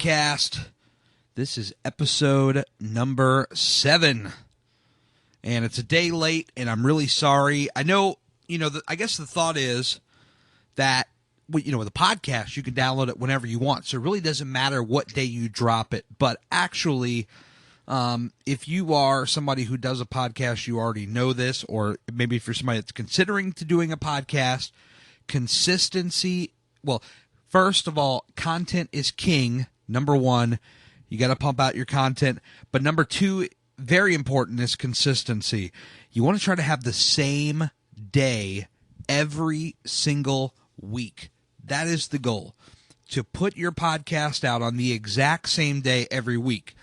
Podcast. This is episode number 7. And it's a day late, and I'm really sorry. I know, I guess the thought is that, with a podcast, you can download it whenever you want. So it really doesn't matter what day you drop it. But actually, if you are somebody who does a podcast, you already know this. Or maybe if you're somebody that's considering to doing a podcast, consistency. Well, first of all, content is king. Number 1, you got to pump out your content. But number 2, very important, is consistency. You want to try to have the same day every single week. That is the goal, to put your podcast out on the exact same day every week.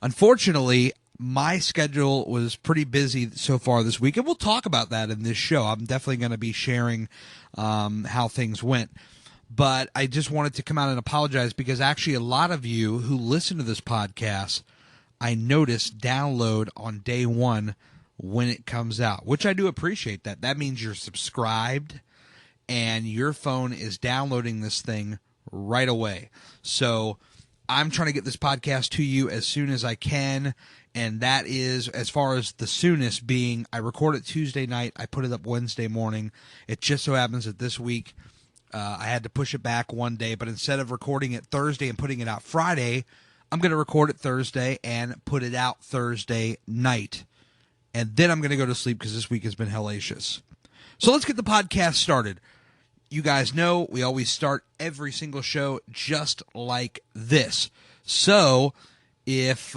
Unfortunately, my schedule was pretty busy so far this week, and we'll talk about that in this show. I'm definitely going to be sharing how things went. But I just wanted to come out and apologize because actually a lot of you who listen to this podcast, I noticed, download on day 1 when it comes out, which I do appreciate that. That means you're subscribed and your phone is downloading this thing right away. So I'm trying to get this podcast to you as soon as I can, and that is, as far as the soonest being, I record it Tuesday night, I put it up Wednesday morning. It just so happens that this week I had to push it back one day, but instead of recording it Thursday and putting it out Friday, I'm going to record it Thursday and put it out Thursday night. And then I'm going to go to sleep because this week has been hellacious. So let's get the podcast started. You guys know we always start every single show just like this. So if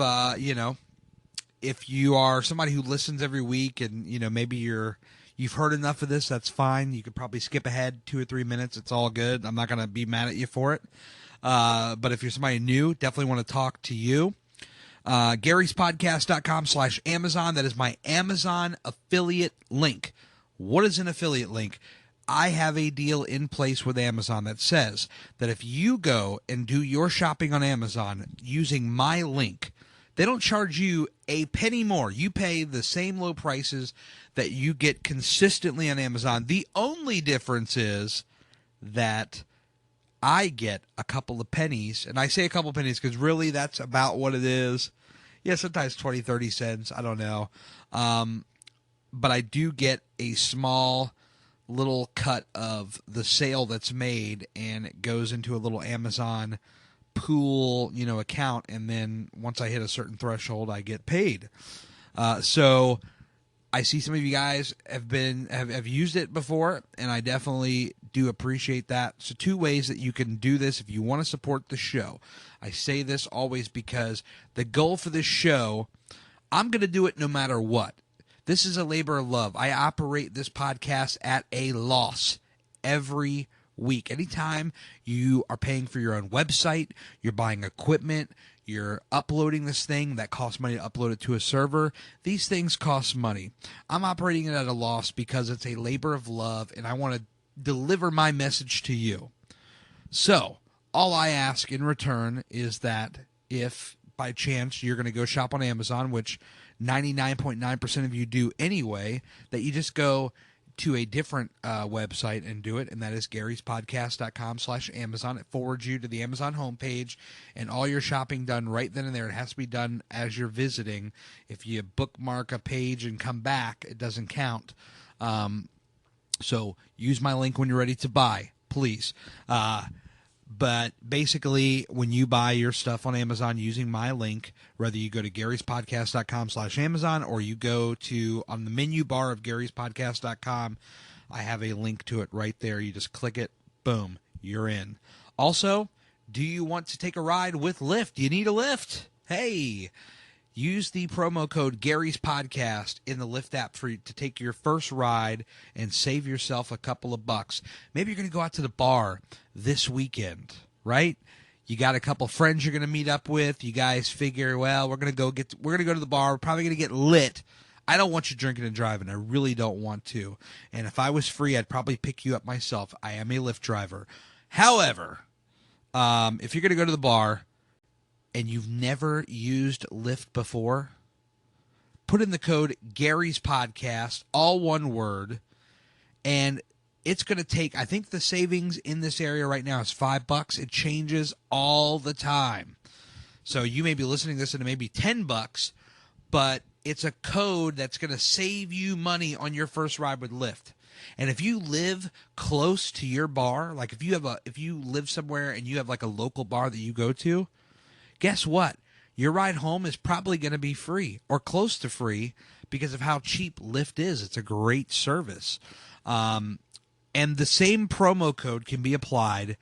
you are somebody who listens every week and maybe you've heard enough of this, that's fine. You could probably skip ahead 2 or 3 minutes. It's all good. I'm not going to be mad at you for it. But if you're somebody new, definitely want to talk to you. Gary'sPodcast.com/Amazon. That is my Amazon affiliate link. What is an affiliate link? I have a deal in place with Amazon that says that if you go and do your shopping on Amazon using my link, they don't charge you a penny more. You pay the same low prices that you get consistently on Amazon. The only difference is that I get a couple of pennies, and I say a couple of pennies because really that's about what it is. Yeah, sometimes 20, 30 cents. I don't know. But I do get a small little cut of the sale that's made, and it goes into a little Amazon pool, account, and then once I hit a certain threshold, I get paid. So I see some of you guys have used it before, and I definitely do appreciate that. So 2 ways that you can do this if you want to support the show. I say this always because the goal for this show, I'm going to do it no matter what. This is a labor of love. I operate this podcast at a loss every week. Anytime you are paying for your own website, you're buying equipment, you're uploading this thing that costs money to upload it to a server, these things cost money. I'm operating it at a loss because it's a labor of love, and I want to deliver my message to you. So all I ask in return is that if by chance you're going to go shop on Amazon, which 99.9% of you do anyway, that you just go to a different website and do it, and that is Gary'sPodcast.com/Amazon. It forwards you to the Amazon homepage, and all your shopping done right then and there. It has to be done as you're visiting. If you bookmark a page and come back, it doesn't count. So use my link when you're ready to buy, please. But basically, when you buy your stuff on Amazon using my link, whether you go to Gary'sPodcast.com/Amazon or you go to on the menu bar of Gary'sPodcast.com, I have a link to it right there. You just click it, boom, you're in. Also, do you want to take a ride with Lyft? Do you need a Lyft? Hey, use the promo code Gary's Podcast in the Lyft app to take your first ride and save yourself a couple of bucks. Maybe you're going to go out to the bar this weekend, right? You got a couple friends you're going to meet up with. You guys figure, well, we're going to go to the bar. We're probably going to get lit. I don't want you drinking and driving. I really don't want to. And if I was free, I'd probably pick you up myself. I am a Lyft driver. However, if you're going to go to the bar and you've never used Lyft before, put in the code Gary's Podcast, all one word, and it's going to take, I think the savings in this area right now is $5. It changes all the time. So you may be listening to this and it may be $10, but it's a code that's going to save you money on your first ride with Lyft. And if you live close to your bar, like if you live somewhere and you have like a local bar that you go to, guess what? Your ride home is probably going to be free or close to free because of how cheap Lyft is. It's a great service. And the same promo code can be applied.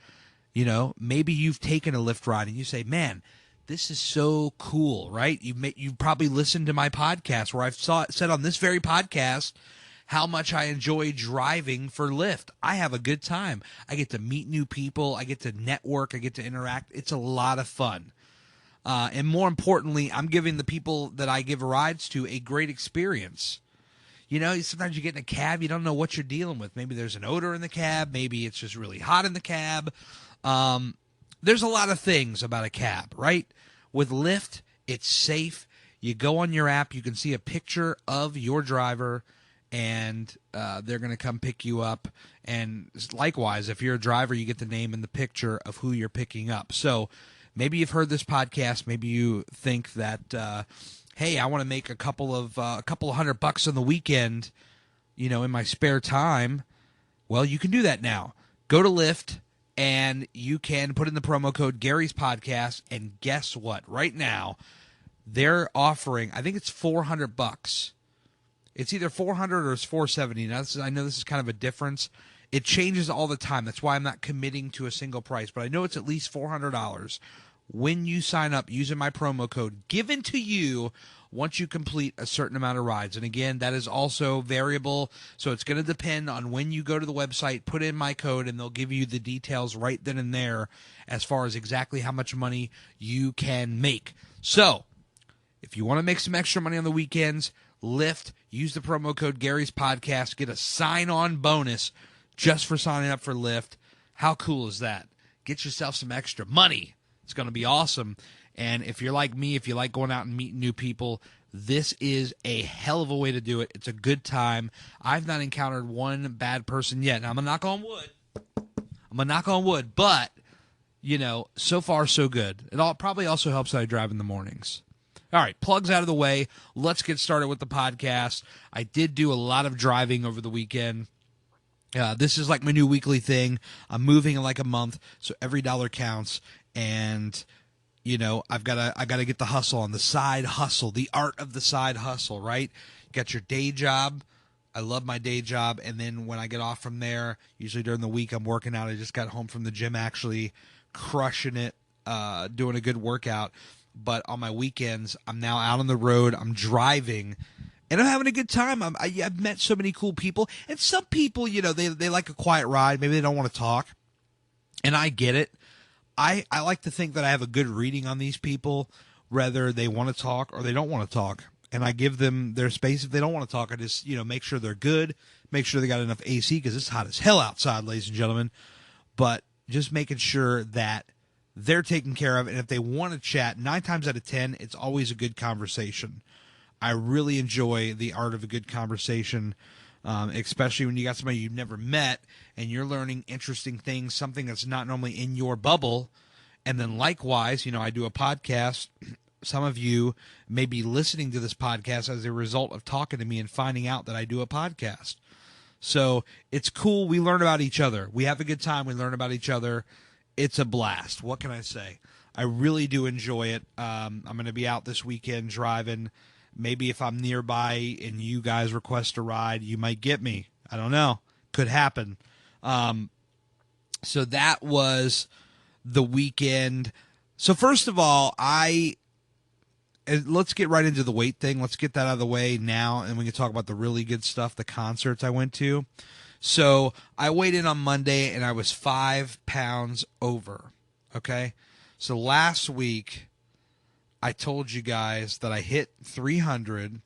You know, maybe you've taken a Lyft ride and you say, man, this is so cool, right? You've probably listened to my podcast where I've said on this very podcast how much I enjoy driving for Lyft. I have a good time. I get to meet new people. I get to network. I get to interact. It's a lot of fun. And more importantly, I'm giving the people that I give rides to a great experience. You know, sometimes you get in a cab, you don't know what you're dealing with. Maybe there's an odor in the cab. Maybe it's just really hot in the cab. There's a lot of things about a cab, right? With Lyft, it's safe. You go on your app, you can see a picture of your driver, and they're going to come pick you up. And likewise, if you're a driver, you get the name and the picture of who you're picking up. So maybe you've heard this podcast. Maybe you think that, hey, I want to make a couple of $100 on the weekend, you know, in my spare time. Well, you can do that now. Go to Lyft, and you can put in the promo code Gary's Podcast, and guess what? Right now, they're offering, I think it's $400. It's either $400 or it's $470. Now, I know this is kind of a difference. It changes all the time. That's why I'm not committing to a single price, but I know it's at least $400 when you sign up using my promo code given to you once you complete a certain amount of rides. And again, that is also variable, so it's going to depend on when you go to the website, put in my code, and they'll give you the details right then and there as far as exactly how much money you can make. So if you want to make some extra money on the weekends, Lyft, use the promo code Gary's Podcast, get a sign-on bonus just for signing up for Lyft. How cool is that? Get yourself some extra money. It's going to be awesome. And if you're like me, if you like going out and meeting new people, this is a hell of a way to do it. It's a good time. I've not encountered one bad person yet. Now, I'm going to knock on wood. But, you know, so far so good. It probably also helps that I drive in the mornings. All right, plugs out of the way. Let's get started with the podcast. I did do a lot of driving over the weekend. This is like my new weekly thing. I'm moving in like a month, so every dollar counts. And, you know, I gotta get the hustle on, the side hustle, the art of the side hustle, right? You got your day job. I love my day job. And then when I get off from there, usually during the week, I'm working out. I just got home from the gym, actually crushing it, doing a good workout. But on my weekends, I'm now out on the road. I'm driving, and I'm having a good time. I've met so many cool people. And some people, you know, they like a quiet ride. Maybe they don't want to talk. And I get it. I like to think that I have a good reading on these people, whether they want to talk or they don't want to talk. And I give them their space. If they don't want to talk, I just, you know, make sure they're good. Make sure they got enough AC because it's hot as hell outside, ladies and gentlemen. But just making sure that they're taken care of, and if they want to chat, 9 times out of 10, it's always a good conversation. I really enjoy the art of a good conversation, especially when you got somebody you've never met, and you're learning interesting things, something that's not normally in your bubble. And then likewise, you know, I do a podcast. Some of you may be listening to this podcast as a result of talking to me and finding out that I do a podcast. So it's cool. We learn about each other. We have a good time. We learn about each other. It's a blast. What can I say? I really do enjoy it. I'm going to be out this weekend driving. Maybe if I'm nearby and you guys request a ride, you might get me. I don't know. Could happen. So that was the weekend. So first of all, let's get right into the weight thing. Let's get that out of the way now, and we can talk about the really good stuff, the concerts I went to. So I weighed in on Monday, and I was 5 pounds over, okay? So last week, I told you guys that I hit 300.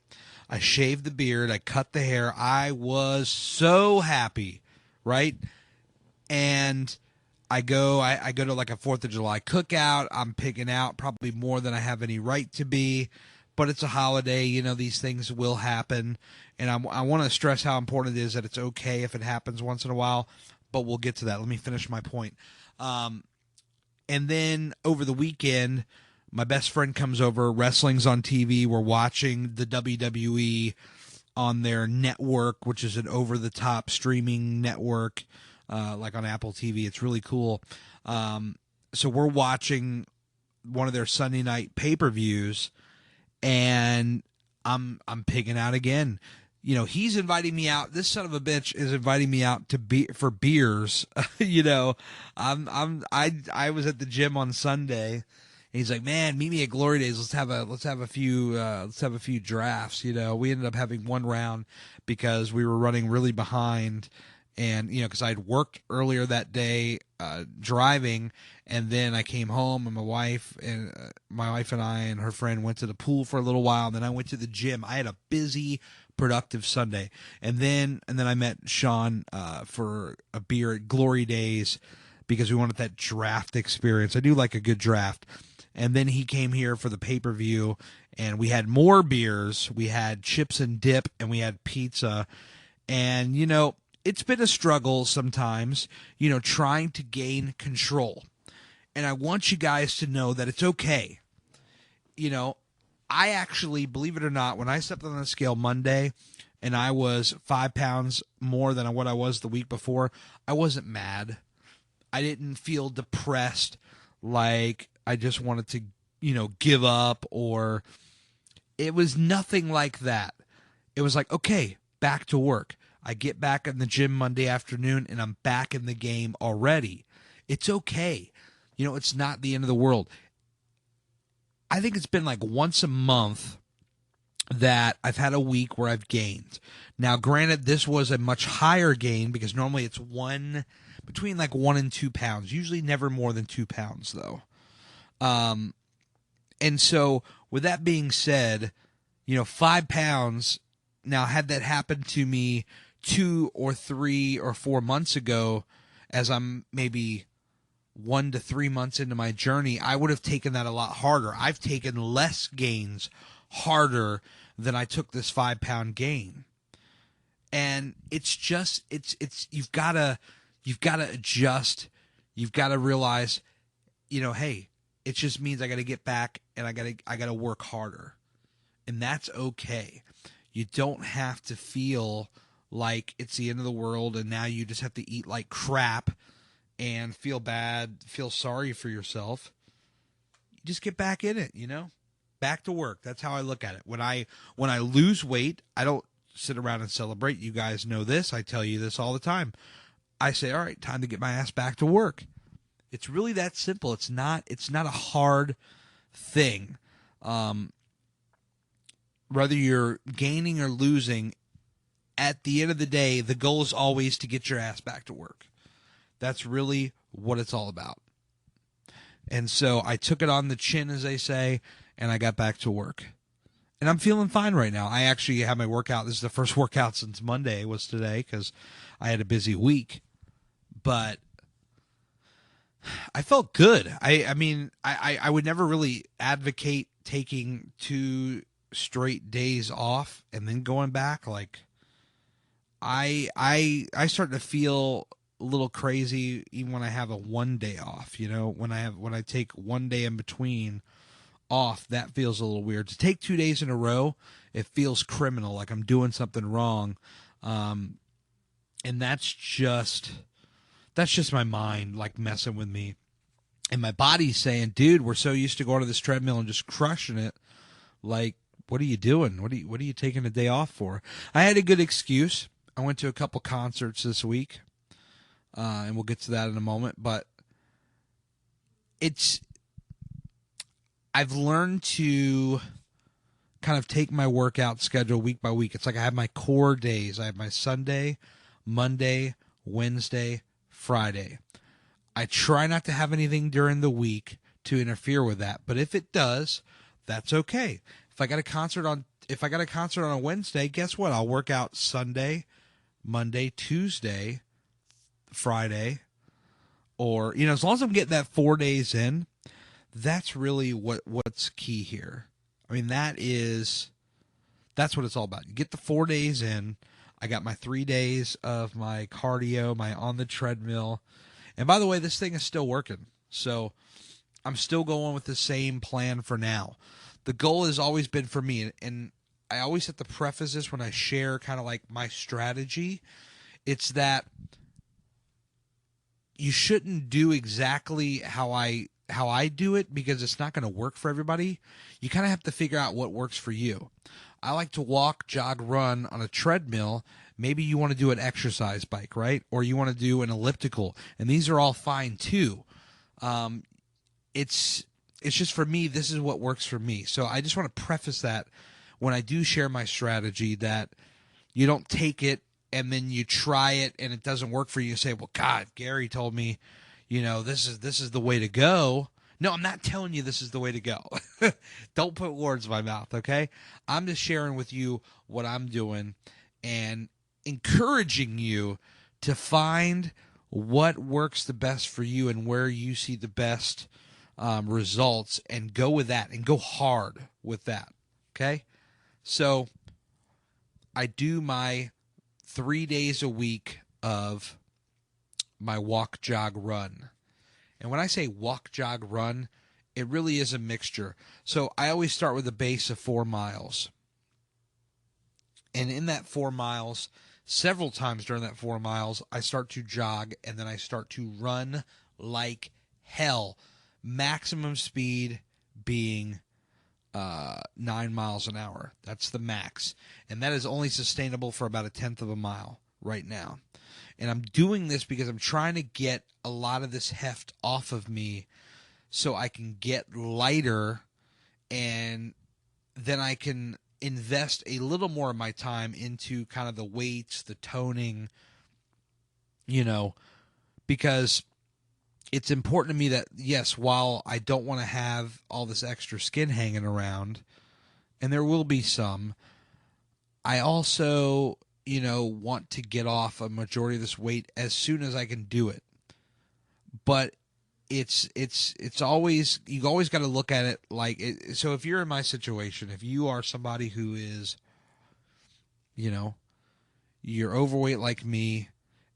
I shaved the beard. I cut the hair. I was so happy, right? And I go to like a 4th of July cookout. I'm picking out probably more than I have any right to be. but it's a holiday. You know, these things will happen, and I want to stress how important it is that it's okay if it happens once in a while. But we'll get to that. Let me finish my point. And then over the weekend, my best friend comes over. Wrestling's on TV. We're watching the WWE on their network, which is an over-the-top streaming network, like on Apple TV. It's really cool. So we're watching one of their Sunday night pay-per-views, and I'm pigging out again. You know, he's inviting me out. This son of a bitch is inviting me out for beers. You know, I was at the gym on Sunday. He's like, man, meet me at Glory Days. Let's have a few drafts. You know, we ended up having one round because we were running really behind, and you know, because I'd worked earlier that day driving, and then I came home, and my wife and I and her friend went to the pool for a little while, and then I went to the gym. I had a busy, productive Sunday, and then I met Sean for a beer at Glory Days because we wanted that draft experience. I do like a good draft. And then he came here for the pay-per-view, and we had more beers. We had chips and dip, and we had pizza. And, you know, it's been a struggle sometimes, you know, trying to gain control. And I want you guys to know that it's okay. You know, I actually, believe it or not, when I stepped on the scale Monday and I was 5 pounds more than what I was the week before, I wasn't mad. I didn't feel depressed like I just wanted to, you know, give up, or it was nothing like that. It was like, okay, back to work. I get back in the gym Monday afternoon and I'm back in the game already. It's okay. You know, it's not the end of the world. I think it's been like once a month that I've had a week where I've gained. Now, granted, this was a much higher gain because normally it's between like 1 and 2 pounds, usually never more than 2 pounds though. And so with that being said, you know, 5 pounds, now had that happened to me 2 or 3 or 4 months ago, as I'm maybe 1 to 3 months into my journey, I would have taken that a lot harder. I've taken less gains harder than I took this 5 pound gain. And it's just, you've got to adjust. You've got to realize, you know, hey, it just means I got to get back and I got to work harder. And that's okay. You don't have to feel like it's the end of the world and now you just have to eat like crap and feel bad, feel sorry for yourself. You just get back in it, you know? Back to work. That's how I look at it. When I lose weight, I don't sit around and celebrate. You guys know this. I tell you this all the time. I say, all right, time to get my ass back to work. It's really that simple. It's not a hard thing. Whether you're gaining or losing, at the end of the day, the goal is always to get your ass back to work. That's really what it's all about. And so I took it on the chin, as they say, and I got back to work. And I'm feeling fine right now. I actually have my workout. This is the first workout since Monday was today because I had a busy week. But I felt good. I mean, I would never really advocate taking 2 straight days off and then going back. Like, I start to feel a little crazy even when I have a 1 day off. You know, when I take 1 day in between off, that feels a little weird. To take 2 days in a row, it feels criminal, like I'm doing something wrong. And that's just my mind like messing with me. And my body's saying, dude, we're so used to going to this treadmill and just crushing it. Like, what are you doing? What are you taking a day off for? I had a good excuse. I went to a couple concerts this week. And we'll get to that in a moment. But I've learned to kind of take my workout schedule week by week. It's like I have my core days. I have my Sunday, Monday, Wednesday, Friday. I try not to have anything during the week to interfere with that, but if it does, that's okay. If I got a concert on a Wednesday, guess what? I'll work out Sunday, Monday, Tuesday, Friday, or, you know, as long as I'm getting that 4 days in, that's really what's key here. I mean, that's what it's all about. You get the 4 days in. I got my 3 days of my cardio, my on the treadmill. And by the way, this thing is still working. So I'm still going with the same plan for now. The goal has always been for me, and I always have to preface this when I share kind of like my strategy. It's that you shouldn't do exactly how I do it, because it's not going to work for everybody. You kind of have to figure out what works for you. I like to walk, jog, run on a treadmill. Maybe you want to do an exercise bike, right? Or you want to do an elliptical, and these are all fine too. It's just, for me, this is what works for me. So I just want to preface that when I do share my strategy, that you don't take it and then you try it and it doesn't work for you. You say, well, God, Gary told me, this is the way to go. No, I'm not telling you this is the way to go. Don't put words in my mouth, okay? I'm just sharing with you what I'm doing and encouraging you to find what works the best for you and where you see the best results, and go with that and go hard with that, okay? So I do my 3 days a week of my walk, jog, run. And when I say walk, jog, run, it really is a mixture. So I always start with a base of 4 miles. And in that 4 miles, several times during that 4 miles, I start to jog, and then I start to run like hell. Maximum speed being 9 miles an hour. That's the max. And that is only sustainable for about 1/10 of a mile right now. And I'm doing this because I'm trying to get a lot of this heft off of me so I can get lighter, and then I can invest a little more of my time into kind of the weights, the toning, because it's important to me that, yes, while I don't want to have all this extra skin hanging around, and there will be some, I also want to get off a majority of this weight as soon as I can do it. But it's always, you always got to look at it like it. So if you're in my situation, if you are somebody who is, you're overweight like me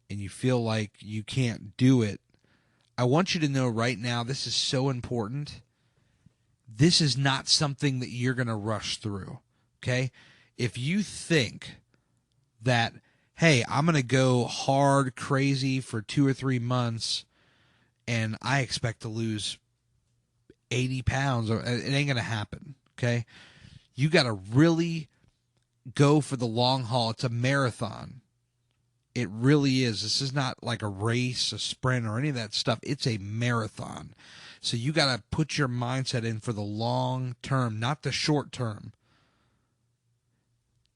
and you feel like you can't do it, I want you to know right now, this is so important. This is not something that you're going to rush through, okay? If you think that, hey, I'm going to go hard, crazy for 2 or 3 months, and I expect to lose 80 pounds, it ain't going to happen, okay? You got to really go for the long haul. It's a marathon. It really is. This is not like a race, a sprint, or any of that stuff. It's a marathon. So you got to put your mindset in for the long term, not the short term.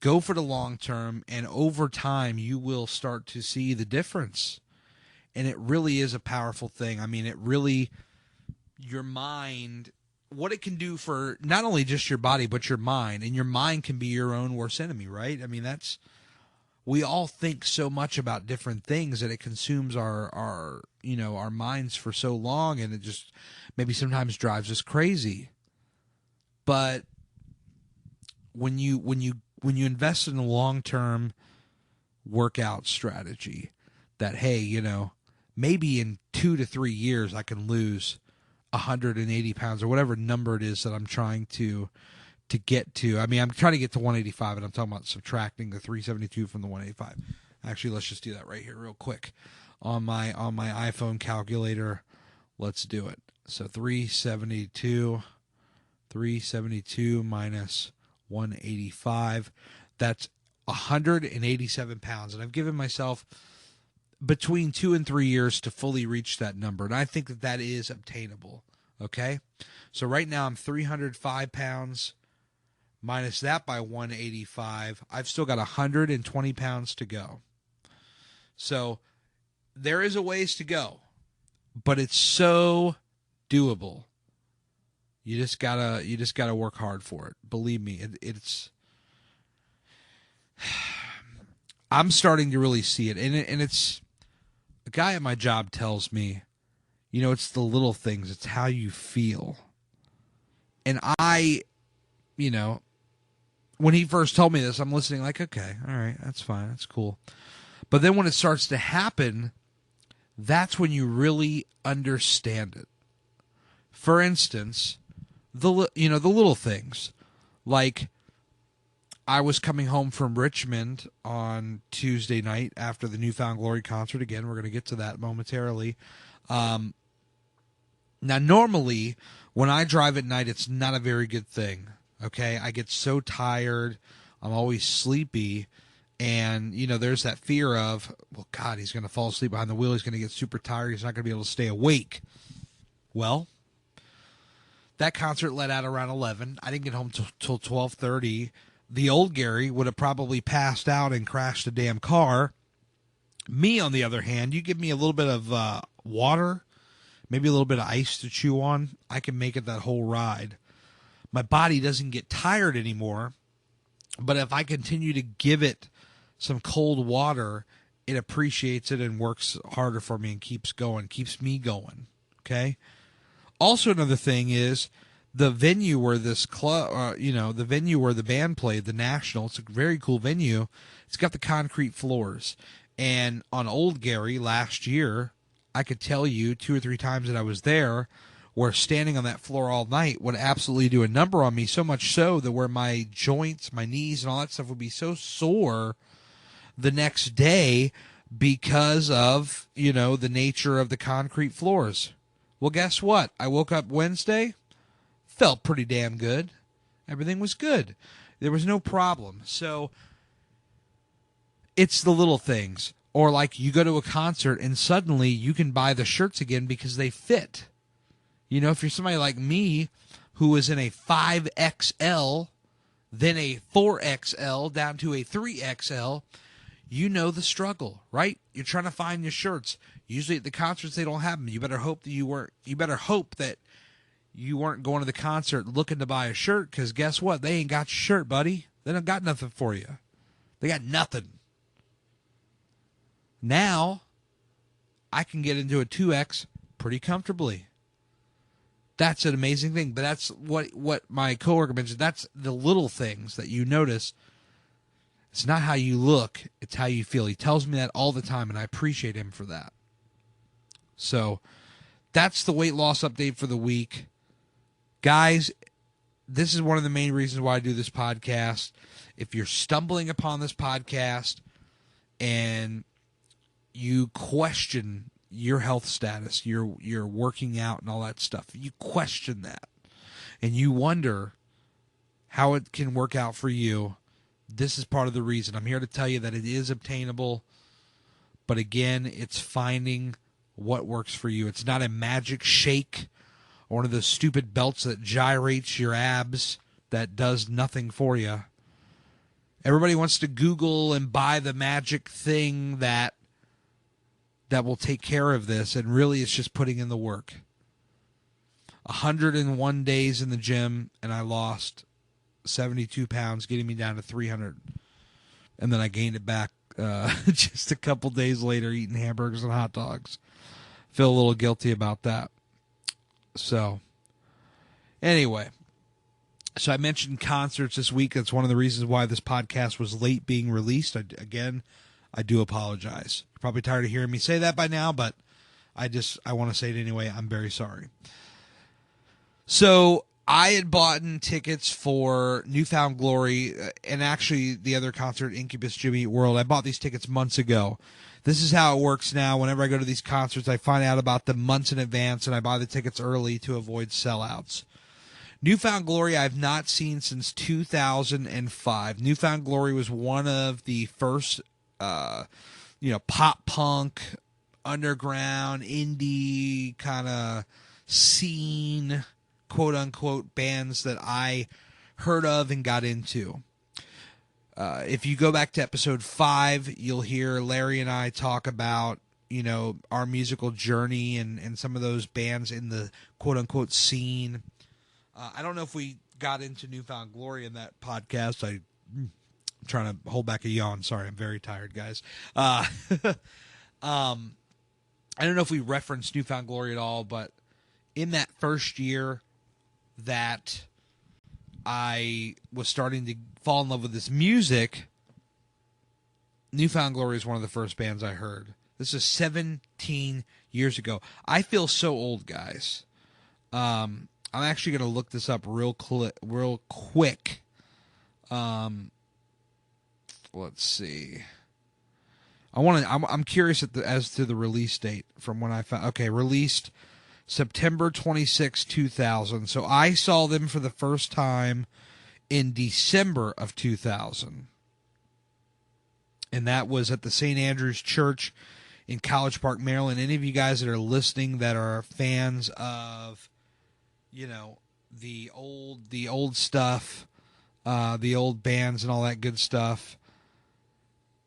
Go for the long term, and over time, you will start to see the difference. And it really is a powerful thing. I mean, it really, your mind, what it can do for not only just your body, but your mind. And your mind can be your own worst enemy, right? I mean, we all think so much about different things that it consumes our minds for so long, and it just maybe sometimes drives us crazy. But when you invest in a long-term workout strategy, that, hey, maybe in 2 to 3 years I can lose 180 pounds or whatever number it is that I'm trying to get to. I mean, I'm trying to get to 185, and I'm talking about subtracting the 372 from the 185. Actually, let's just do that right here real quick on my iPhone calculator. Let's do it. So 372 minus 185, that's 187 pounds. And I've given myself between 2 and 3 years to fully reach that number. And I think that is obtainable. Okay. So right now I'm 305 pounds. Minus that by 185, I've still got 120 pounds to go. So there is a ways to go, but it's so doable. You just gotta work hard for it. Believe me, it's. I'm starting to really see it, and it's. A guy at my job tells me, it's the little things. It's how you feel, and I you know, when he first told me this, I'm listening like, okay, all right, that's fine, that's cool. But then when it starts to happen, that's when you really understand it. For instance, the little things, like I was coming home from Richmond on Tuesday night after the New Found Glory concert. Again, we're going to get to that momentarily. Now, normally when I drive at night, it's not a very good thing. Okay, I get so tired. I'm always sleepy. And, there's that fear of, well, God, he's going to fall asleep behind the wheel. He's going to get super tired. He's not going to be able to stay awake. Well, that concert let out around 11. I didn't get home till 12:30. The old Gary would have probably passed out and crashed a damn car. Me, on the other hand, you give me a little bit of water, maybe a little bit of ice to chew on, I can make it that whole ride. My body doesn't get tired anymore, but if I continue to give it some cold water, it appreciates it and works harder for me and keeps me going. Okay. Also, another thing is the venue where this club, the venue where the band played, the National. It's a very cool venue. It's got the concrete floors, and on Old Gary last year, I could tell you 2 or 3 times that I was there, where standing on that floor all night would absolutely do a number on me. So much so that where my joints, my knees, and all that stuff would be so sore the next day because of, the nature of the concrete floors. Well, guess what? I woke up Wednesday, felt pretty damn good. Everything was good. There was no problem. So it's the little things. Or like you go to a concert and suddenly you can buy the shirts again because they fit. If you're somebody like me who was in a 5XL, then a 4XL down to a 3XL, you know the struggle, right? You're trying to find your shirts. Usually at the concerts they don't have them. You better hope that you weren't going to the concert looking to buy a shirt, because guess what? They ain't got your shirt, buddy. They don't got nothing for you. They got nothing. Now I can get into a 2X pretty comfortably. That's an amazing thing. But that's what my coworker mentioned. That's the little things that you notice. It's not how you look, it's how you feel. He tells me that all the time, and I appreciate him for that. So that's the weight loss update for the week. Guys, this is one of the main reasons why I do this podcast. If you're stumbling upon this podcast and you question your health status, your working out and all that stuff, you question that, and you wonder how it can work out for you, this is part of the reason. I'm here to tell you that it is obtainable, but again, it's finding what works for you. It's not a magic shake or one of those stupid belts that gyrates your abs that does nothing for you. Everybody wants to Google and buy the magic thing that will take care of this, and really it's just putting in the work. 101 days in the gym, and I lost 72 pounds, getting me down to 300. And then I gained it back just a couple days later eating hamburgers and hot dogs. Feel a little guilty about that. So, anyway. So I mentioned concerts this week. That's one of the reasons why this podcast was late being released. I do apologize. You're probably tired of hearing me say that by now, but I want to say it anyway. I'm very sorry. So I had bought tickets for New Found Glory and actually the other concert, Incubus, Jimmy Eat World. I bought these tickets months ago. This is how it works now. Whenever I go to these concerts, I find out about them months in advance, and I buy the tickets early to avoid sellouts. New Found Glory I've not seen since 2005. New Found Glory was one of the first, pop punk, underground, indie kind of scene, quote unquote, bands that I heard of and got into. If you go back to episode 5, you'll hear Larry and I talk about, our musical journey and some of those bands in the quote unquote scene. I don't know if we got into New Found Glory in that podcast. I'm trying to hold back a yawn. Sorry, I'm very tired, guys. I don't know if we referenced New Found Glory at all, but in that first year that I was starting to fall in love with this music, New Found Glory is one of the first bands I heard. This is 17 years ago. I feel so old, guys. I'm actually going to look this up real quick. Let's see. I'm curious as to the release date from when I found. Okay, released September 26, 2000. So I saw them for the first time in December of 2000. And that was at the St. Andrew's Church in College Park, Maryland. Any of you guys that are listening that are fans of, the old stuff, the old bands and all that good stuff,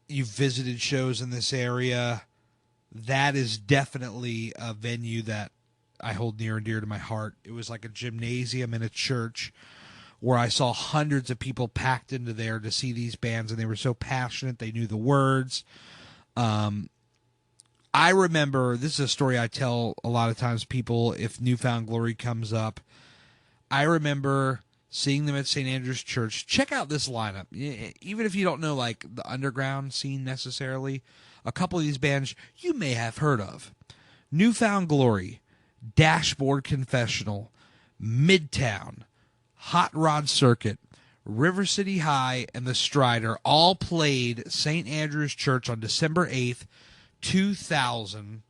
you've visited shows in this area, that is definitely a venue that I hold near and dear to my heart. It was like a gymnasium in a church where I saw hundreds of people packed into there to see these bands, and they were so passionate. They knew the words. I remember, this is a story I tell a lot of times people if New Found Glory comes up. I remember seeing them at St. Andrew's Church. Check out this lineup. Even if you don't know like the underground scene necessarily, a couple of these bands you may have heard of. New Found Glory, Dashboard Confessional, Midtown, Hot Rod Circuit, River City High, and the Strider all played St. Andrew's Church on December 8th, 2000,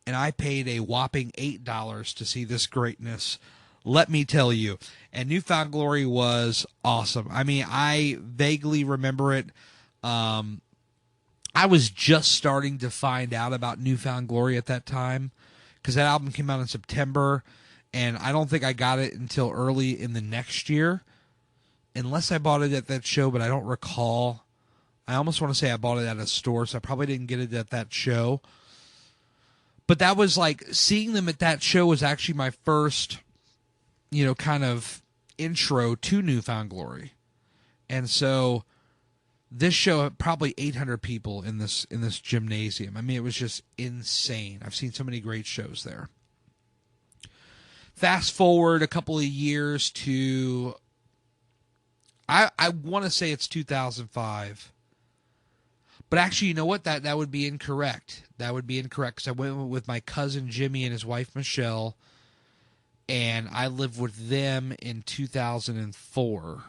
and I paid a whopping $8 to see this greatness. Let me tell you. And New Found Glory was awesome. I mean, I vaguely remember it. I was just starting to find out about New Found Glory at that time because that album came out in September, and I don't think I got it until early in the next year, unless I bought it at that show, but I don't recall. I almost want to say I bought it at a store, so I probably didn't get it at that show. But that was like, seeing them at that show was actually my first, kind of intro to New Found Glory. And so this show had probably 800 people in this gymnasium. I mean, it was just insane. I've seen so many great shows there. Fast forward a couple of years to, I want to say it's 2005. But actually, you know what? That would be incorrect. That would be incorrect because I went with my cousin Jimmy and his wife Michelle, and I lived with them in 2004,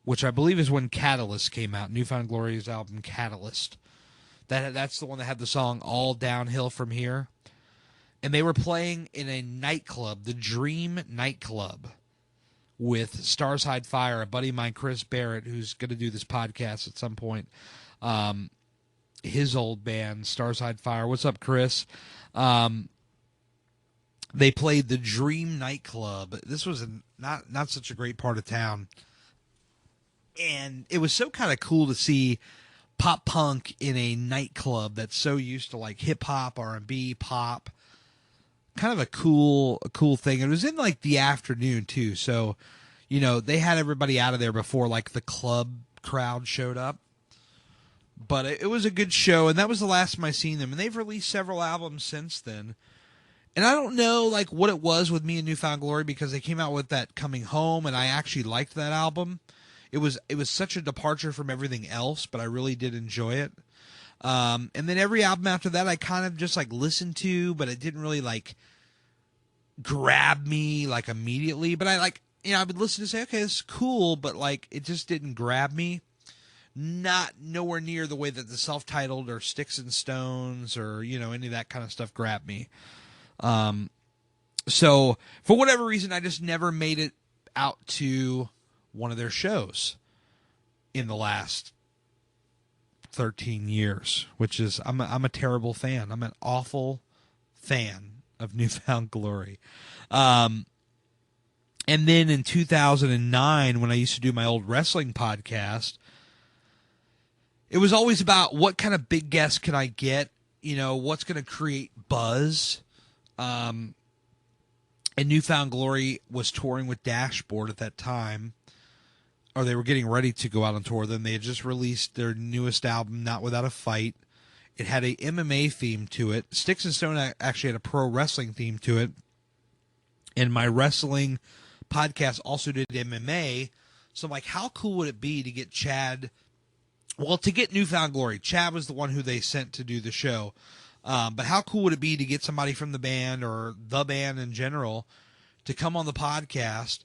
which I believe is when Catalyst came out. New Found Glory's album Catalyst. That's the one that had the song All Downhill From Here. And they were playing in a nightclub, the Dream Nightclub, with Stars Hide Fire, a buddy of mine, Chris Barrett, who's going to do this podcast at some point. His old band, Stars Hide Fire. What's up, Chris? They played the Dream Nightclub. This was not such a great part of town. And it was so kind of cool to see pop punk in a nightclub that's so used to like hip hop, R&B, pop. Kind of a cool thing. It was in like the afternoon too. So, they had everybody out of there before like the club crowd showed up. But it was a good show, and that was the last time I seen them. And they've released several albums since then. And I don't know like what it was with me and New Found Glory, because they came out with that Coming Home, and I actually liked that album. It was such a departure from everything else, but I really did enjoy it. And then every album after that I kind of just like listened to, but it didn't really like grab me like immediately. But I I would listen to say, okay, this is cool, but like it just didn't grab me. Nowhere near the way that the self-titled or Sticks and Stones or, any of that kind of stuff grabbed me. So for whatever reason, I just never made it out to one of their shows in the last 13 years, which is, I'm a terrible fan. I'm an awful fan of New Found Glory. And then in 2009, when I used to do my old wrestling podcast, it was always about what kind of big guests can I get, what's going to create buzz. And New Found Glory was touring with Dashboard at that time, or they were getting ready to go out on tour. Then they had just released their newest album, Not Without a Fight. It had a MMA theme to it. Sticks and Stone actually had a pro wrestling theme to it. And my wrestling podcast also did MMA. So I'm like, how cool would it be to get Chad? Well, to get Newfound Glory, Chad was the one who they sent to do the show. But how cool would it be to get somebody from the band or the band in general to come on the podcast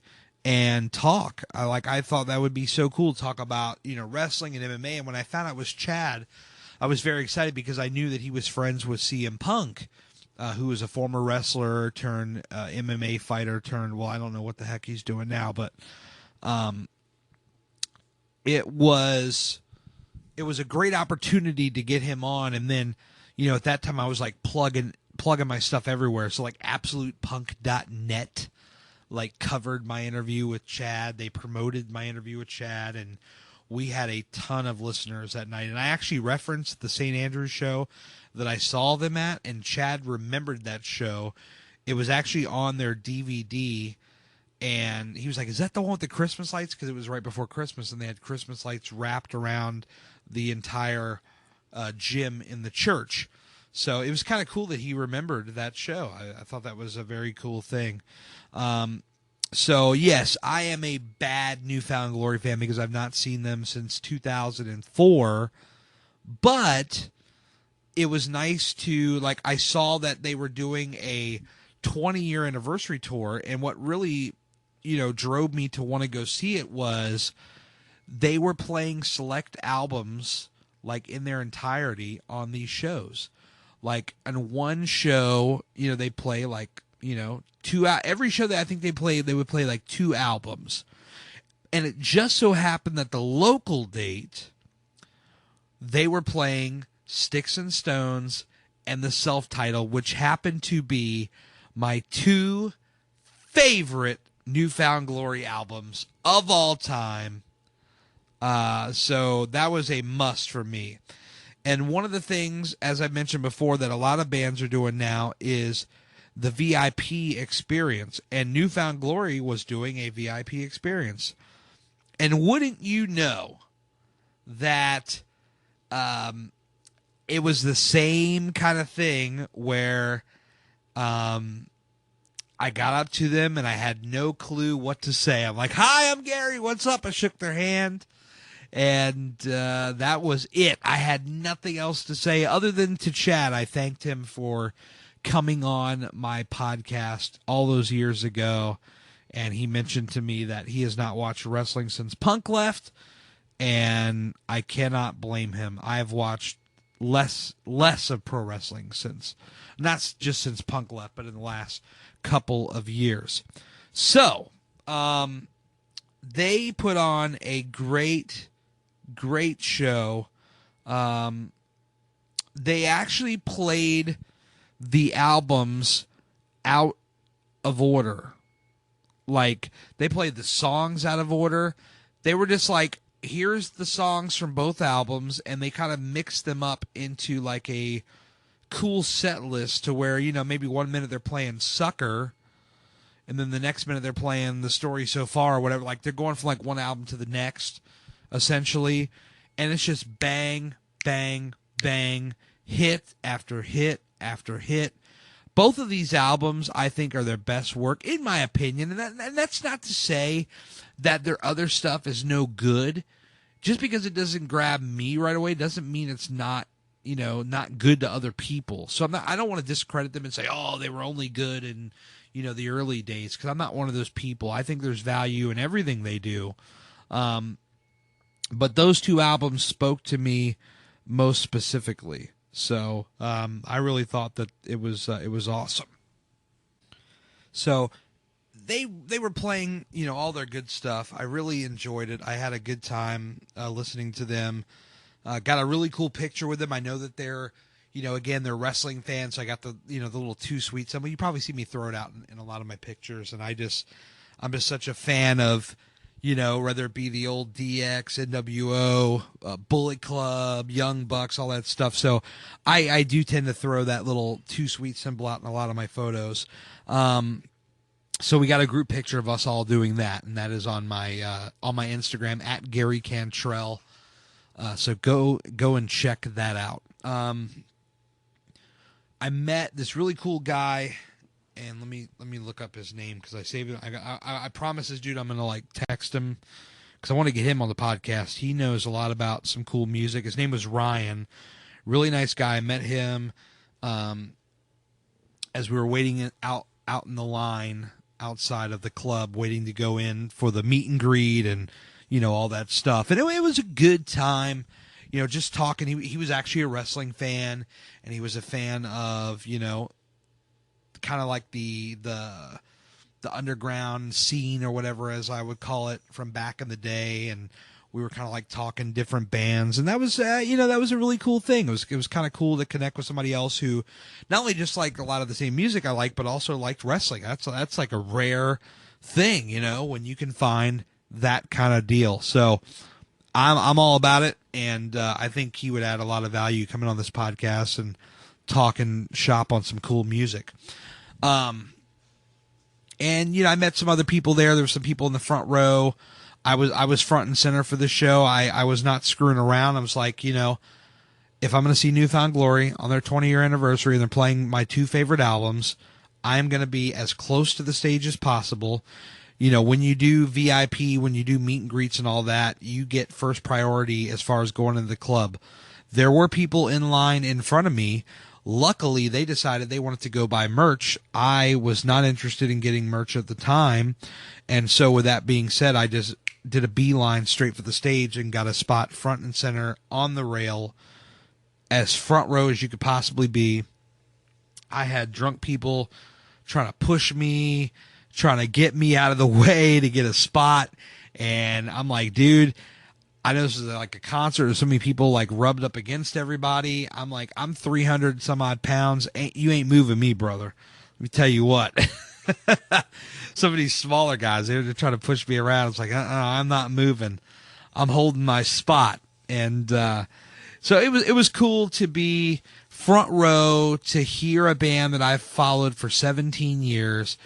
and talk? I thought that would be so cool to talk about, wrestling and MMA. And when I found out it was Chad, I was very excited because I knew that he was friends with CM Punk, who is a former wrestler turned MMA fighter turned, well, I don't know what the heck he's doing now, but it was a great opportunity to get him on. And then, at that time I was like plugging my stuff everywhere. So like absolutepunk.net covered my interview with Chad. They promoted my interview with Chad, and we had a ton of listeners that night. And I actually referenced the St. Andrews show that I saw them at, and Chad remembered that show. It was actually on their DVD, and he was like, is that the one with the Christmas lights? Because it was right before Christmas, and they had Christmas lights wrapped around the entire gym in the church. So it was kind of cool that he remembered that show. I thought that was a very cool thing. So, yes, I am a bad Newfound Glory fan because I've not seen them since 2004. But it was nice to, I saw that they were doing a 20-year anniversary tour. And what really, drove me to want to go see it was they were playing select albums, in their entirety on these shows. On one show, they play, every show that I think they played, they would play 2 albums. And it just so happened that the local date, they were playing Sticks and Stones and the self-title, which happened to be my 2 favorite Newfound Glory albums of all time. So that was a must for me. And one of the things, as I mentioned before, that a lot of bands are doing now is the VIP experience. And Newfound Glory was doing a VIP experience. And wouldn't you know that it was the same kind of thing where I got up to them and I had no clue what to say. I'm like, hi, I'm Gary. What's up? I shook their hand. And that was it. I had nothing else to say other than to Chad. I thanked him for coming on my podcast all those years ago. And he mentioned to me that he has not watched wrestling since Punk left. And I cannot blame him. I have watched less of pro wrestling since, not just since Punk left, but in the last couple of years. So, they put on a great show. They actually played the albums out of order. They played the songs out of order. They were just here's the songs from both albums, and they kind of mixed them up into a cool set list to where, maybe 1 minute they're playing Sucker, and then the next minute they're playing The Story So Far or whatever. They're going from one album to the next, essentially. And it's just bang, bang, bang, hit after hit after hit. Both of these albums, I think, are their best work, in my opinion. And that's not to say that their other stuff is no good. Just because it doesn't grab me right away doesn't mean it's not, not good to other people. So I don't want to discredit them and say, oh, they were only good in, the early days, because I'm not one of those people. I think there's value in everything they do. But those 2 albums spoke to me most specifically. So I really thought that it was awesome. So they were playing, all their good stuff. I really enjoyed it. I had a good time listening to them. Got a really cool picture with them. I know that they're, again, they're wrestling fans. So I got the little 2 sweet symbol. You probably see me throw it out in a lot of my pictures. And I'm just such a fan of, whether it be the old DX, NWO, Bullet Club, Young Bucks, all that stuff. So I do tend to throw that little 2 sweet symbol out in a lot of my photos. So we got a group picture of us all doing that, and that is on my Instagram at Gary Cantrell. So go and check that out. I met this really cool guy and let me look up his name because I saved it. I promise this dude I'm gonna like text him because I want to get him on the podcast. He knows a lot about some cool music. His name was Ryan, really nice guy. I met him as we were waiting out in the line outside of the club, waiting to go in for the meet and greet and all that stuff. And it was a good time. Just talking. He was actually a wrestling fan, and he was a fan of kind of like the underground scene or whatever, as I would call it, from back in the day. And we were kind of like talking different bands, and that was that was a really cool thing. It was kind of cool to connect with somebody else who not only just liked a lot of the same music I like, but also liked wrestling. That's like a rare thing, when you can find that kind of deal. So I'm all about it, and I think he would add a lot of value coming on this podcast and talking shop on some cool music. And I met some other people there. There were some people in the front row. I was front and center for this show. I was not screwing around. I was like, if I'm going to see New Found Glory on their 20-year anniversary and they're playing my two favorite albums, I'm going to be as close to the stage as possible. When you do VIP, when you do meet and greets and all that, you get first priority as far as going into the club. There were people in line in front of me. Luckily, they decided they wanted to go buy merch. I was not interested in getting merch at the time. And so with that being said, I just did a beeline straight for the stage and got a spot front and center on the rail, as front row as you could possibly be. I had drunk people trying to push me, trying to get me out of the way to get a spot. And I'm like, dude, I know this is like a concert. There's so many people like rubbed up against everybody. I'm like, I'm 300 some odd pounds. You ain't moving me, brother. Let me tell you what. Some of these smaller guys, they're trying to push me around. It's like, I'm not moving. I'm holding my spot. And so it was cool to be front row, to hear a band that I've followed for 17 years,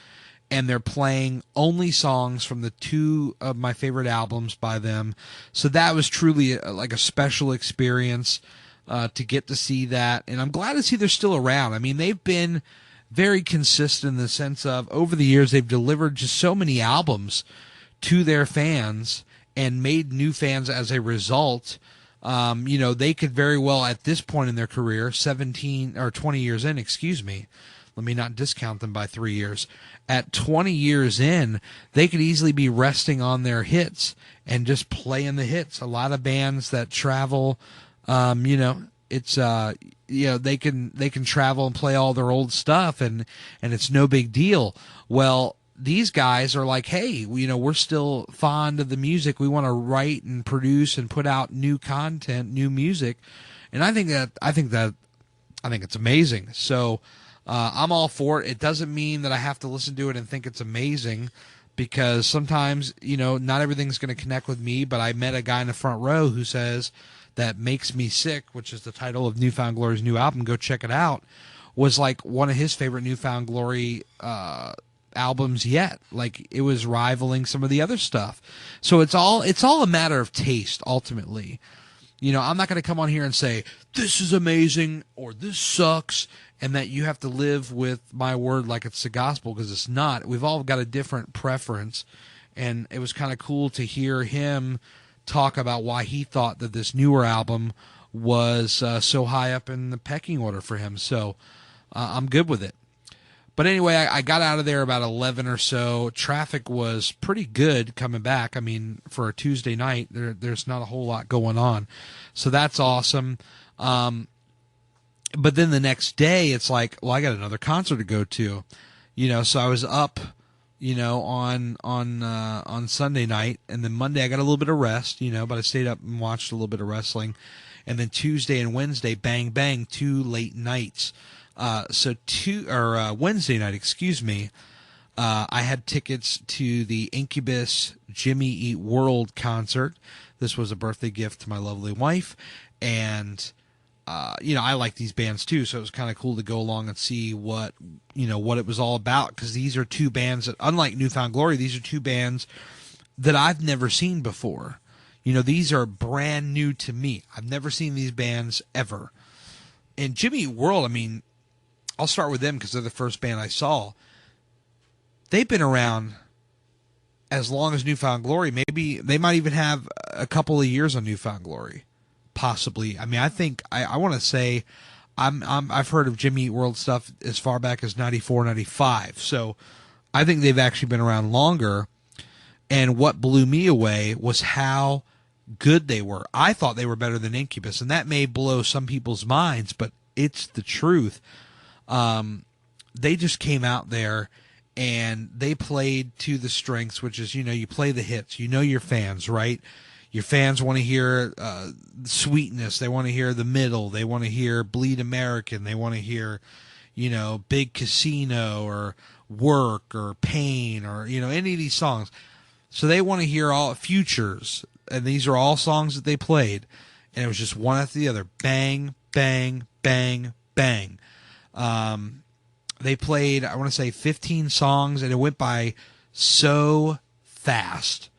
and they're playing only songs from the two of my favorite albums by them. So that was truly like a special experience to get to see that. And I'm glad to see they're still around. I mean, they've been very consistent in the sense of over the years they've delivered just so many albums to their fans and made new fans as a result. They could very well at this point in their career, 17 or 20 years in, excuse me, let me not discount them by 3 years. At 20 years in, they could easily be resting on their hits and just playing the hits. A lot of bands that travel, it's they can travel and play all their old stuff and it's no big deal. Well, these guys are like, hey, we're still fond of the music. We want to write and produce and put out new content, new music, and I think it's amazing. So I'm all for it. It doesn't mean that I have to listen to it and think it's amazing, because sometimes not everything's going to connect with me. But I met a guy in the front row who says that Makes Me Sick, which is the title of New Found Glory's new album, go check it out, was like one of his favorite New Found Glory albums yet. Like, it was rivaling some of the other stuff. So it's all a matter of taste ultimately. I'm not going to come on here and say this is amazing or this sucks and that you have to live with my word like it's the gospel, because it's not. We've all got a different preference, and it was kind of cool to hear him talk about why he thought that this newer album was so high up in the pecking order for him. So I'm good with it. But anyway, I got out of there about 11 or so. Traffic was pretty good coming back. I mean, for a Tuesday night, there's not a whole lot going on. So that's awesome. But then the next day, it's like, well, I got another concert to go to. So I was up, on Sunday night. And then Monday, I got a little bit of rest, but I stayed up and watched a little bit of wrestling. And then Tuesday and Wednesday, bang, bang, 2 late nights. Wednesday night, excuse me, I had tickets to the Incubus Jimmy Eat World concert. This was a birthday gift to my lovely wife, and I like these bands too, so it was kind of cool to go along and see what it was all about, because these are two bands that, unlike New Found Glory, these are two bands that I've never seen before. These are brand new to me. I've never seen these bands ever. And Jimmy Eat World, I mean, I'll start with them because they're the first band I saw. they've been around as long as Newfound Glory. Maybe they might even have a couple of years on Newfound Glory, possibly. I mean, I think I want to say I've heard of Jimmy Eat World stuff as far back as 94, 95. So I think they've actually been around longer. And what blew me away was how good they were. I thought they were better than Incubus, and that may blow some people's minds, but it's the truth. They just came out there and they played to the strengths, which is, you play the hits, your fans, right? Your fans want to hear Sweetness. They want to hear The Middle. They want to hear Bleed American. They want to hear, Big Casino or Work or Pain or, any of these songs. So they want to hear all Futures. And these are all songs that they played. And it was just one after the other. Bang, bang, bang, bang. They played, I want to say 15 songs, and it went by so fast.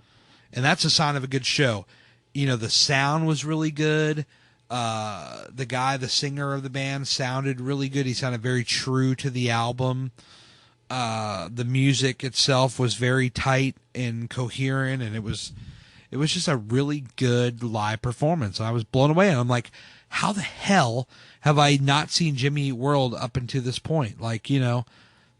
And that's a sign of a good show. The sound was really good. The singer of the band, sounded really good. He sounded very true to the album. The music itself was very tight and coherent, and it was just a really good live performance. I was blown away, and I'm like, how the hell have I not seen Jimmy Eat World up until this point? Like,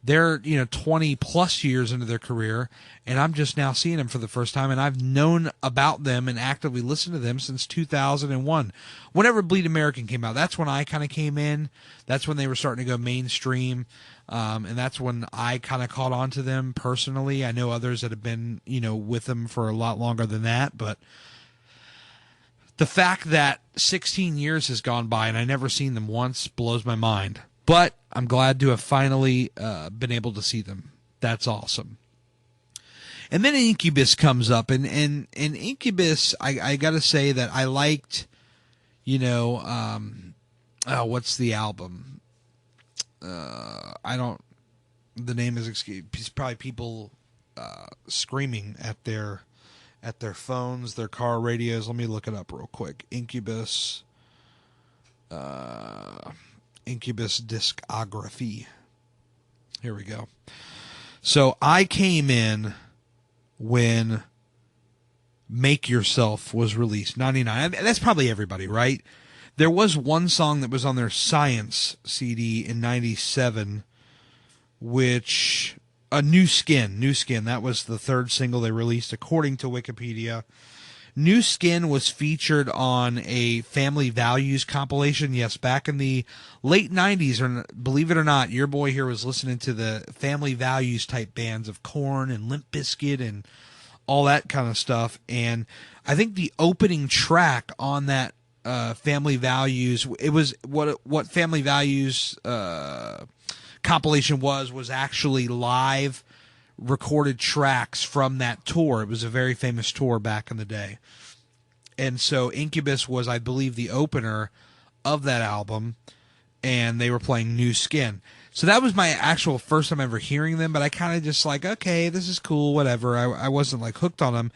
they're, 20 plus years into their career, and I'm just now seeing them for the first time, and I've known about them and actively listened to them since 2001. Whenever Bleed American came out, that's when I kind of came in. That's when they were starting to go mainstream, and that's when I kind of caught on to them personally. I know others that have been, with them for a lot longer than that, but the fact that 16 years has gone by and I never seen them once blows my mind. But I'm glad to have finally been able to see them. That's awesome. And then Incubus comes up, and Incubus, I got to say that I liked, what's the album? The name is, it's probably people screaming at their phones, their car radios. Let me look it up real quick. Incubus discography. Here we go. So I came in when Make Yourself was released, 99. That's probably everybody, right? There was one song that was on their Science CD in 97, which... New Skin. That was the third single they released, according to Wikipedia. New Skin was featured on a Family Values compilation. Yes, back in the late 90s, or believe it or not, your boy here was listening to the Family Values type bands of Korn and Limp Bizkit and all that kind of stuff. And I think the opening track on that Family Values, it was what Family Values compilation was actually live recorded tracks from that tour. It was a very famous tour back in the day. And so Incubus was, I believe, the opener of that album, and they were playing New Skin. So that was my actual first time ever hearing them, but I kind of just like, okay, this is cool, whatever. I wasn't like hooked on them.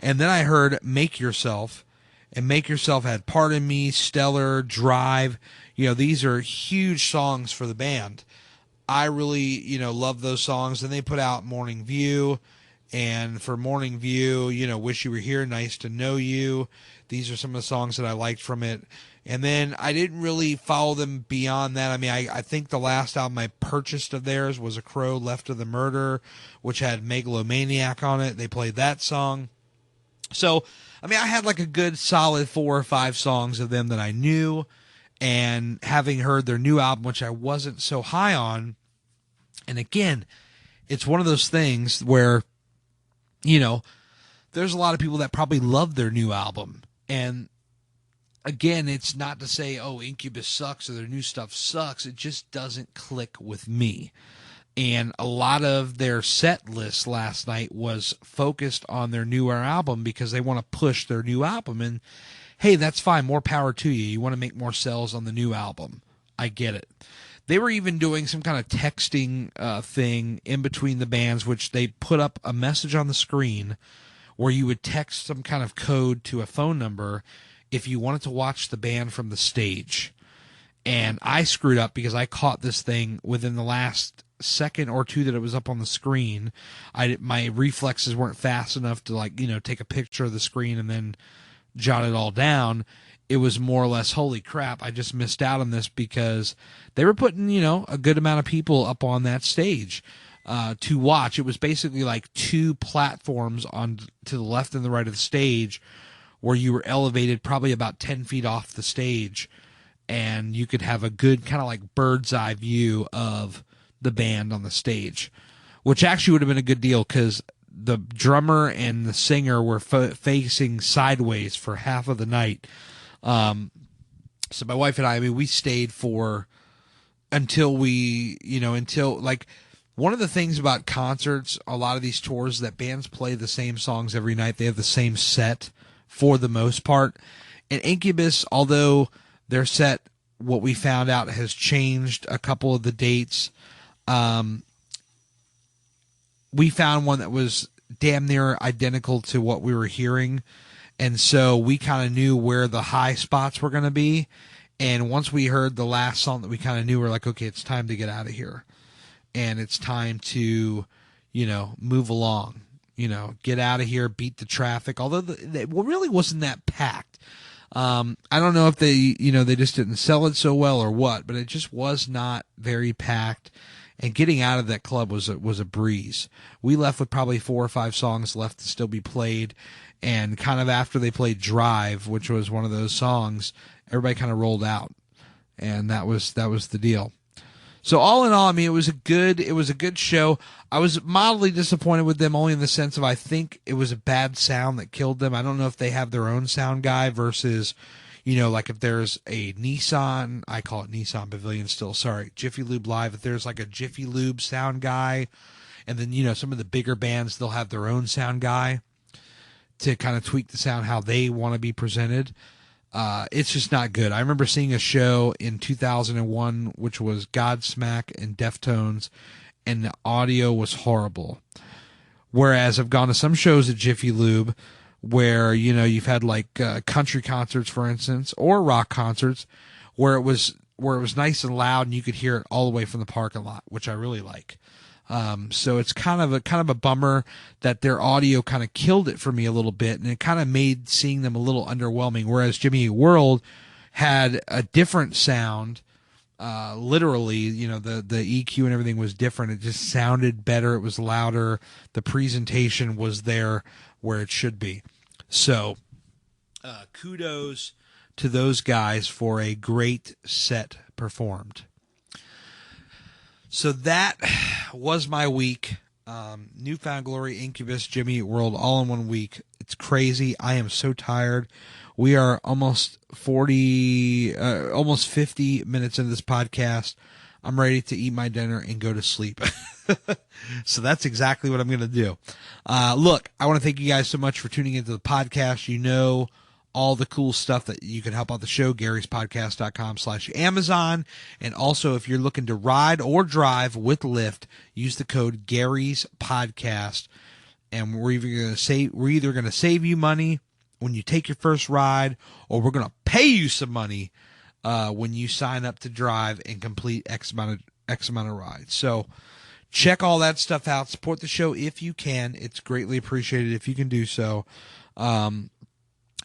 And then I heard Make Yourself, and Make Yourself had Pardon Me, Stellar, Drive. These are huge songs for the band. I really, love those songs. And they put out Morning View. And for Morning View, Wish You Were Here, Nice to Know You. These are some of the songs that I liked from it. And then I didn't really follow them beyond that. I mean, I think the last album I purchased of theirs was A Crow Left of the Murder, which had Megalomaniac on it. They played that song. So, I mean, I had like a good solid 4 or 5 songs of them that I knew. And having heard their new album, which I wasn't so high on, and again, it's one of those things where, there's a lot of people that probably love their new album. And again, it's not to say, oh, Incubus sucks or their new stuff sucks. It just doesn't click with me. And a lot of their set list last night was focused on their newer album because they want to push their new album. And hey, that's fine. More power to you. You want to make more sales on the new album. I get it. They were even doing some kind of texting thing in between the bands, which they put up a message on the screen where you would text some kind of code to a phone number if you wanted to watch the band from the stage. And I screwed up because I caught this thing within the last second or two that it was up on the screen, my reflexes weren't fast enough to, like, take a picture of the screen and then jot it all down. It was more or less, holy crap, I just missed out on this, because they were putting, a good amount of people up on that stage to watch. It was basically like two platforms on to the left and the right of the stage, where you were elevated probably about 10 feet off the stage, and you could have a good kind of like bird's eye view of the band on the stage, which actually would have been a good deal, because the drummer and the singer were facing sideways for half of the night. So my wife and I mean, we stayed until like, one of the things about concerts, a lot of these tours, that bands play the same songs every night. They have the same set for the most part. And Incubus, although their set, what we found out, has changed a couple of the dates, we found one that was damn near identical to what we were hearing. And so we kind of knew where the high spots were going to be. And once we heard the last song that we kind of knew, we're like, okay, it's time to get out of here. And it's time to, move along, get out of here, beat the traffic. Although it really wasn't that packed. I don't know if they just didn't sell it so well or what, but it just was not very packed. And getting out of that club was a breeze. We left with probably 4 or 5 songs left to still be played. And kind of after they played Drive, which was one of those songs, everybody kind of rolled out. And that was the deal. So all in all, I mean, it was a good show. I was mildly disappointed with them, only in the sense of, I think it was a bad sound that killed them. I don't know if they have their own sound guy versus, like if there's a Nissan, I call it Nissan Pavilion still, sorry, Jiffy Lube Live, if there's like a Jiffy Lube sound guy, and then, some of the bigger bands, they'll have their own sound guy to kind of tweak the sound how they want to be presented. It's just not good. I remember seeing a show in 2001, which was Godsmack and Deftones, and the audio was horrible. Whereas I've gone to some shows at Jiffy Lube where, you've had like country concerts, for instance, or rock concerts, where it was nice and loud and you could hear it all the way from the parking lot, which I really like. So it's kind of a bummer that their audio kind of killed it for me a little bit, and it kind of made seeing them a little underwhelming. Whereas Jimmy Eat World had a different sound, literally, the EQ and everything was different. It just sounded better. It was louder. The presentation was there where it should be. So, kudos to those guys for a great set performed. So that was my week. Newfound Glory, Incubus, Jimmy Eat World, all in 1 week. It's crazy. I am so tired. We are almost 50 minutes into this podcast. I'm ready to eat my dinner and go to sleep. So that's exactly what I'm going to do. Look, I want to thank you guys so much for tuning into the podcast. All the cool stuff that you can help out the show, Gary'sPodcast.com/Amazon. And also, if you're looking to ride or drive with Lyft, use the code Gary's Podcast. And we're either going to save you money when you take your first ride, or we're going to pay you some money when you sign up to drive and complete X amount of rides. So check all that stuff out. Support the show if you can. It's greatly appreciated if you can do so.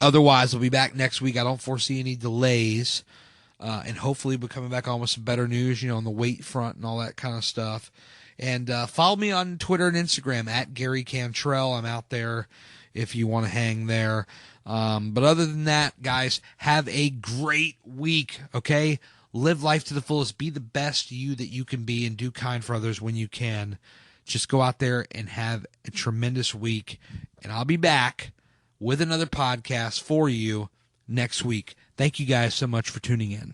Otherwise, we'll be back next week. I don't foresee any delays. And hopefully we're coming back on with some better news, on the weight front and all that kind of stuff. And follow me on Twitter and Instagram at Gary Cantrell. I'm out there if you want to hang there. But other than that, guys, have a great week, okay? Live life to the fullest. Be the best you that you can be, and do kind for others when you can. Just go out there and have a tremendous week. And I'll be back with another podcast for you next week. Thank you guys so much for tuning in.